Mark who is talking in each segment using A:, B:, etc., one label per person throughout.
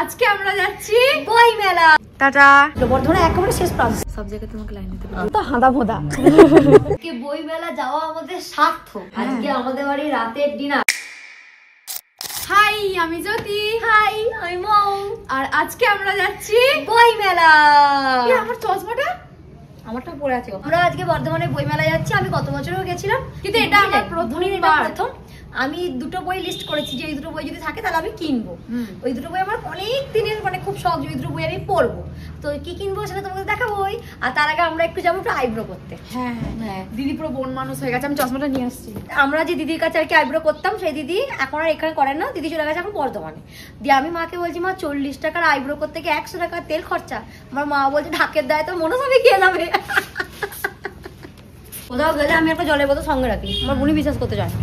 A: আজকে আমরা যাচ্ছি
B: বই মেলা।
A: টাটা।
B: বর্ধমানে একেবারে শেষ প্রান্ত,
A: সব জায়গায় তোমাকে লাইন দিতে
B: তো হাঁদা ভোদা। আজকে বই মেলা যাওয়া আমাদের সার্থক। আজকে আমাদের বাড়ি রাতের ডিনার।
A: হাই, আমি জ্যোতি।
B: হাই, আমি মৌ।
A: আর আজকে আমরা যাচ্ছি
B: বই মেলা।
A: আমার চশমাটা
B: আমারটা পড়ে আছে। আমরা আজকে বর্ধমানে বই মেলা যাচ্ছি। আমি গত বছরও গেছিলাম,
A: কিন্তু এটা আমার প্রথম।
B: আমি দুটো বই লিস্ট করেছি যে এই দুটো বই যদি থাকে তাহলে আমি কিনবো। ওই দুটো বই আমার অনেক দিনের খুব শখ যে ওই দুটো বই আমি পড়বো। তো কি কিনবো সেটা তোমাকে দেখাবো। আর তার আগে আমরা একটু যাবো একটু আইব্রো করতে।
A: হ্যাঁ হ্যাঁ, দিদি পুরো বোন মানুষ হয়ে গেছে। আমি চশমাটা নিয়ে আসছি।
B: আমরা যে দিদির কাছে আর কি আইব্রো করতাম, সেই দিদি এখন আর এখানে করেন না। দিদি চলে গেছে এখন বর্ধমানে। দিয়ে আমি মাকে বলছি, মা 40 টাকার আইব্রো করতে গিয়ে 100 টাকার তেল খরচা। আমার মা বলছে ঢাকের দায় তোর মনে হবে কে যাবে। কোথাও গেলে আমি একটা জলের বোতল সঙ্গে রাখি। আমার বুনি বিশ্বাস করতে চায়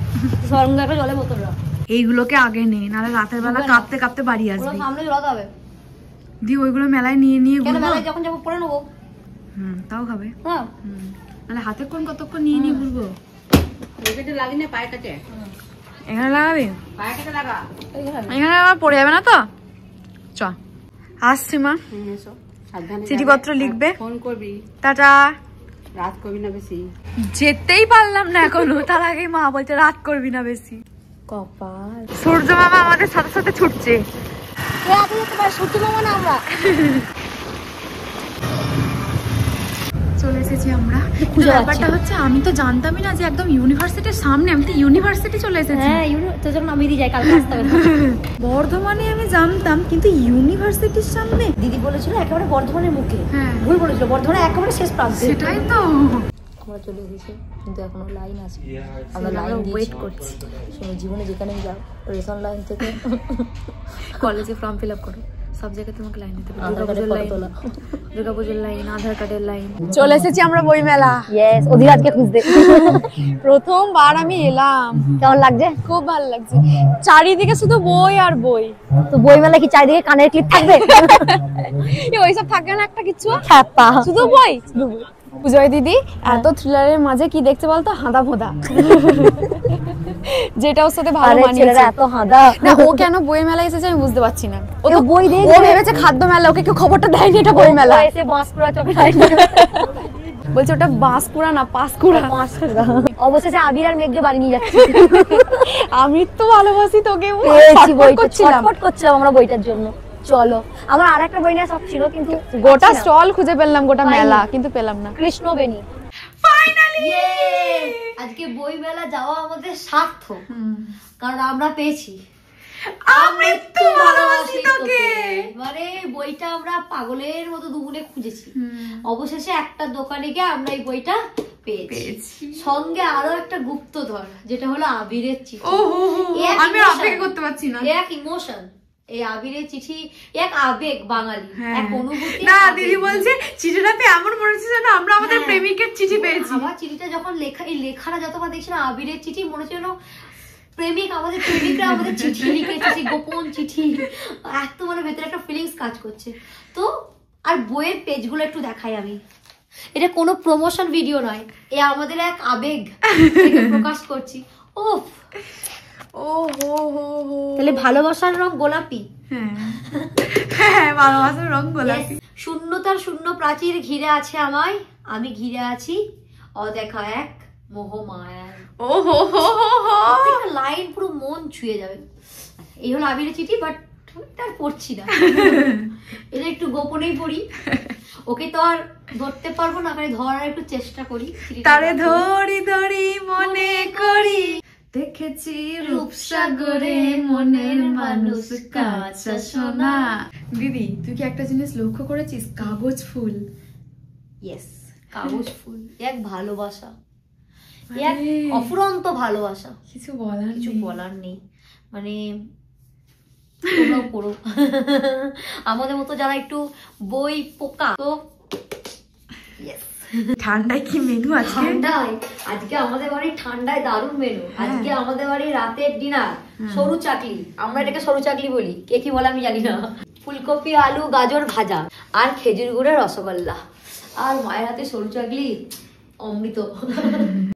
B: সঙ্গে একটা জলের বোতল রাখ।
A: এইগুলোকে আগে নেই, নাহলে রাতের বেলা কাঁপতে কাঁপতে বাড়ি আসবে।
B: সামনে ঝোলাতে হবে।
A: দি ওইগুলো মেলায় নিয়ে নিয়ে
B: কেন মেলায় যখন যাবো পরে নেবো।
A: তাও খাবে।
B: হ্যাঁ,
A: নাহলে হাতে কোন কতক্ষণ নিয়ে নিয়ে ঘুরবো।
B: লাগি না পায়ের কাছে।
A: এখানে লাগাবি?
B: পায়ের কাছে লাগা।
A: এখানে আবার পড়ে যাবে না তো? চ আসছি মা। চিঠিপত্র লিখবে,
B: ফোন করবি।
A: টাটা।
B: রাত করবি না বেশি।
A: যেতেই পারলাম না এখনো, তার আগে মা বলছে রাত করবি না বেশি।
B: কপাল।
A: সূর্য মামা আমাদের সাথে সাথে ছুটছে।
B: সূর্য মামা না আমরা।
A: চলে এসেছি আমরা। ব্যাপারটা হচ্ছে আমি তো জানতামই না যে একদম ইউনিভার্সিটির সামনে। আমি তো ইউনিভার্সিটি চলে এসেছি।
B: হ্যাঁ, তো যখন আমি দিয়ে যাই কালকে আসতে হবে।
A: বর্ধমানে আমি জানতাম, কিন্তু ইউনিভার্সিটির সামনে।
B: দিদি বলেছিল একেবারে বর্ধমানের মুখে।
A: হ্যাঁ,
B: ভুল বলেছিল, বর্ধমানে একেবারে শেষ প্রান্ত।
A: সেটাই তো।
B: আমরা চলে এসেছি, কিন্তু এখনো লাইন আছে। আমরা লাইন
A: ওয়েট করছি।
B: জীবনে যেখানে যাও রেশন লাইন থেকে
A: কলেজে ফর্ম ফিল আপ করো, সব জায়গায় তোমাকে লাইন দিতে হবে। দুর্গাপুজোর লাইন, আধার কার্ডের লাইন। চলে এসেছি আমরা বই মেলা।
B: ইয়েস, অধিরাজকে খুঁজতে।
A: প্রথমবার আমি এলাম।
B: কেমন লাগছে?
A: খুব ভালো লাগছে। চারিদিকে শুধু বই আর বই।
B: তো বই মেলা কি চারিদিকে কানের ক্লিপ থাকবে?
A: ওইসব থাকবে না একটা কিছু,
B: শুধু বই।
A: পুজোয় দিদি এত থ্রিলারের মাঝে কি দেখতে বলতো? হাঁদা ভোদা। যেটা ওর সাথে ভালো মানিয়েছে।
B: এত হাঁদা
A: না, ও কেন বই মেলায় এসেছে আমি বুঝতে পারছি না।
B: ও তো বই দেখবে।
A: ও ভেবেছে খাদ্য মেলা, ওকে কেউ খবরটা দেয়নি এটা বই মেলা।
B: এসে বাঁশকুড়া চোখে
A: বলছে ওটা বাঁশকুড়া না পাঁশকুড়া।
B: অবশেষে আবির আর মেঘকে বাড়ি নিয়ে যাচ্ছি।
A: আমি তো ভালোবাসি তোকে।
B: ছটফট করছিলাম আমরা বইটার জন্য। চলো, আমার আর একটা বই নেওয়া শখ ছিল, কিন্তু
A: গোটা স্টল খুঁজে পেলাম, গোটা মেলা, কিন্তু পেলাম না।
B: কৃষ্ণবেণী। ফাইনালি আজকে বই মেলা যাওয়া আমাদের সার্থক, কারণ আমরা পেয়েছি আমৃত্যু ভালোবাসি তোকে। মানে বইটা আমরা পাগলের মতো দুগুণে খুঁজেছি। অবশেষে একটা দোকানে গিয়ে আমরা এই বইটা পেয়েছি। সঙ্গে আরো একটা গুপ্তধর, যেটা হলো আবিরের চিঠি।
A: আমি অপেক্ষা করতে পারছি না।
B: এক ইমোশন, এই আবিরের চিঠি এক আবেগ, বাঙালি এক অনুভূতি।
A: না, দিদি বলছে চিঠিটা পেয়ে এমন মনে হচ্ছে যেন আমরা আমাদের প্রেমিকের চিঠি পেয়েছি।
B: আমার চিঠিটা যখন লেখা, এই লেখাটা যতবার দেখছি না আবিরের চিঠি, মনে হচ্ছে যেন প্রেমিক, আমাদের প্রেমিকরা আমাদের চিঠি লিখেছে, গোপন চিঠি। এত ভেতরে একটা ফিলিংস কাজ করছে। তো আর বইয়ের পেজগুলো একটু দেখাই আমি। এটা কোনো প্রমোশন ভিডিও নয়, এ আমাদের এক আবেগ প্রকাশ করছি। ওফ, তাহলে ভালোবাসার রং গোলাপি।
A: হ্যাঁ, ভালোবাসার রং গোলাপি।
B: শূন্যতার শূন্য প্রাচীর ঘিরে আছে আমায়, আমি ঘিরে আছি অদেখা এক মোহমায়ার। লাইন পুরো মন ছুঁয়ে যাবে। এই হলো আবিরের চিঠি, বাট তার পড়ছি না। এটা একটু গোপনেই পড়ি। ওকে তো আর ধরতে পারবো না, ধরার একটু চেষ্টা করি।
A: তারে ধরি ধরি মনে করি, দেখেছি রূপসাগরে মনের মানুষ কাঁচা সোনা। দিদি, তুই কি একটা জিনিস লক্ষ্য করেছিস? কাগজ ফুল।
B: ইয়েস, কাগজ ফুল এক ভালোবাসা, এক অফুরন্ত ভালোবাসা।
A: কিছু
B: বলার নেই। মানে তোমরাও পড়ো। আমাদের মতো যারা একটু বই পোকা। তো
A: ঠান্ডায় কি মেনু আছে?
B: ঠান্ডায় আজকে আমাদের বাড়ির ঠান্ডায় দারুণ মেনু। আজকে আমাদের বাড়ির রাতের ডিনার সরু চাকলি। আমরা এটাকে সরু চাকলি বলি, কে কি বলে আমি জানি না। ফুলকপি, আলু, গাজর ভাজা, আর খেজুর গুড়ের রসগোল্লা, আর মায়ের হাতে সরু চাকলি, অমৃত।